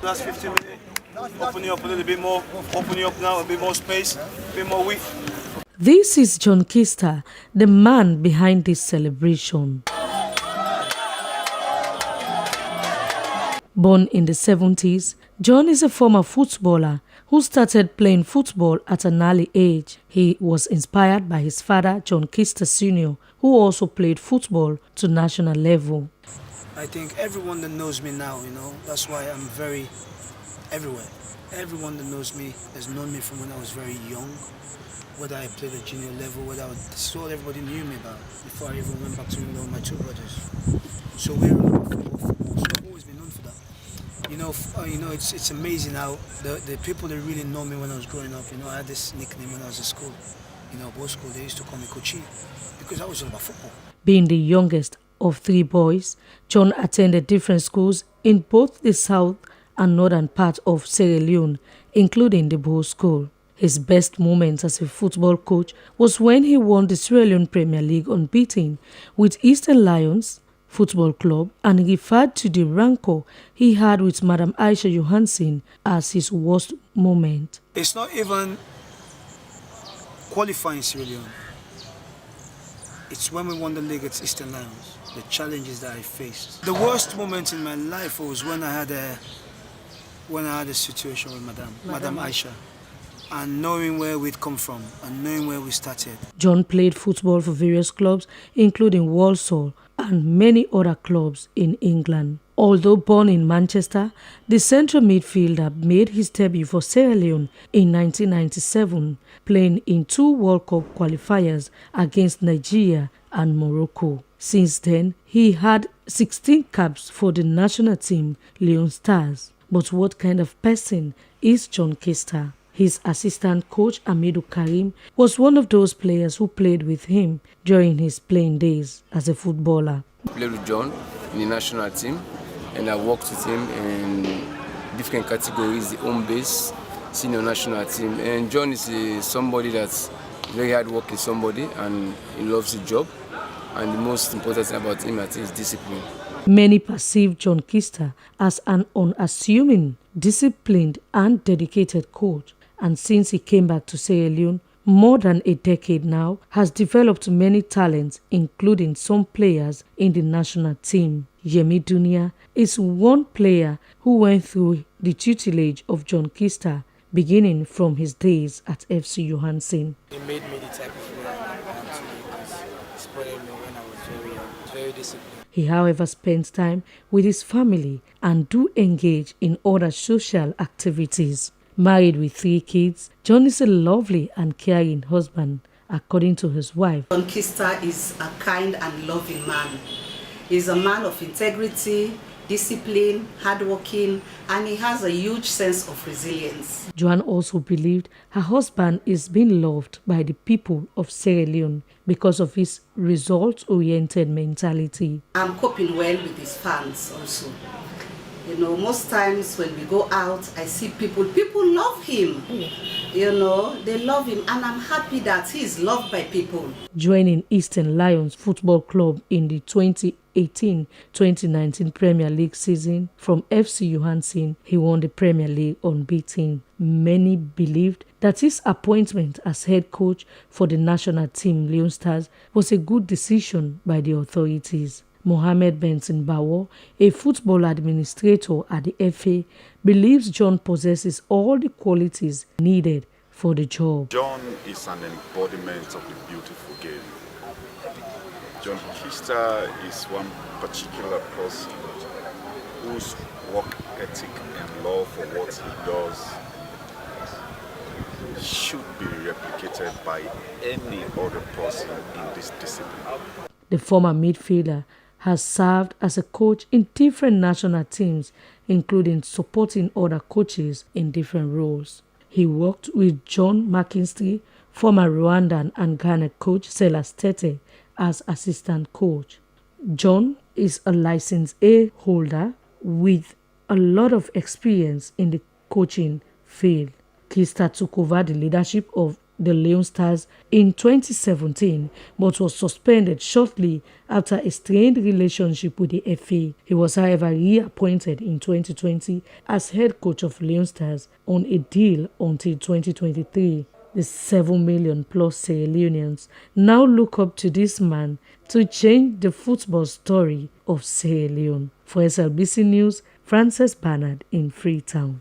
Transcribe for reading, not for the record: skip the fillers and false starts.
Last 15 minutes, open it up a little bit more, open it up now, a bit more space, a bit more width. This is John Keister, the man behind this celebration. Born in the 70s, John is a former footballer who started playing football at an early age. He was inspired by his father, John Keister Sr., who also played football to national level. I think everyone that knows me now, that's why I'm very everywhere. Everyone that knows me has known me from when I was very young, whether I played at junior level, this is all everybody knew me about before I even went back to my two brothers. So we're football, so I've always been known for that. It's amazing how the people that really know me when I was growing up, I had this nickname when I was at school. Both school, they used to call me Kochi because I was all about football. Being the youngest of three boys, John attended different schools in both the south and northern part of Sierra Leone, including the Bow School. His best moments as a football coach was when he won the Sierra Leone Premier League unbeaten with Eastern Lions Football Club, and referred to the rancor he had with Madam Aisha Johansson as his worst moment. It's not even qualifying Sierra Leone. It's when we won the league at Eastern Lions, the challenges that I faced. The worst moment in my life was when I had a situation with Madam Aisha, and knowing where we'd come from and knowing where we started. John played football for various clubs, including Walsall and many other clubs in England. Although born in Manchester, the central midfielder made his debut for Sierra Leone in 1997, playing in 2 World Cup qualifiers against Nigeria and Morocco. Since then, he had 16 caps for the national team, Leone Stars. But what kind of person is John Keister? His assistant coach, Amidu Karim, was one of those players who played with him during his playing days as a footballer. I played with John in the national team, and I worked with him in different categories, the home base, senior national team. And John is somebody that's very hard-working somebody, and he loves the job. And the most important thing about him, I think, is discipline. Many perceive John Keister as an unassuming, disciplined and dedicated coach. And since he came back to Sierra Leone, more than a decade now, has developed many talents, including some players in the national team. Yemi Dunia is one player who went through the tutelage of John Keister, beginning from his days at FC Johansson. He made me the type of player I am today because he supported me when I was very young, very disciplined. He, however, spends time with his family and do engage in other social activities. Married with 3 kids, John is a lovely and caring husband, according to his wife. John Keister is a kind and loving man. He's a man of integrity, discipline, hardworking, and he has a huge sense of resilience. Joan also believed her husband is being loved by the people of Sierra Leone because of his results-oriented mentality. I'm coping well with his fans also. Most times when we go out, I see people love him. They love him, and I'm happy that he's loved by people. Joining Eastern Lions Football Club in the 2018-2019 Premier League season from FC Johansson, he won the Premier League unbeaten. Many believed that his appointment as head coach for the national team Leone Stars was a good decision by the authorities. Mohammed Benson Bawo, a football administrator at the FA, believes John possesses all the qualities needed for the job. John is an embodiment of the beautiful game. John Keister is one particular person whose work ethic and love for what he does should be replicated by any other person in this discipline. The former midfielder has served as a coach in different national teams, including supporting other coaches in different roles. He worked with John McKinstry, former Rwandan and Ghana coach Silas Tete, as assistant coach. John is a license A holder with a lot of experience in the coaching field. Keister took over the leadership of the Leon Stars in 2017 but was suspended shortly after a strained relationship with the FA. He was, however, reappointed in 2020 as head coach of Leon Stars on a deal until 2023. The 7 million plus Sierra Leoneans now look up to this man to change the football story of Sierra Leone. For SLBC News, Frances Bernard in Freetown.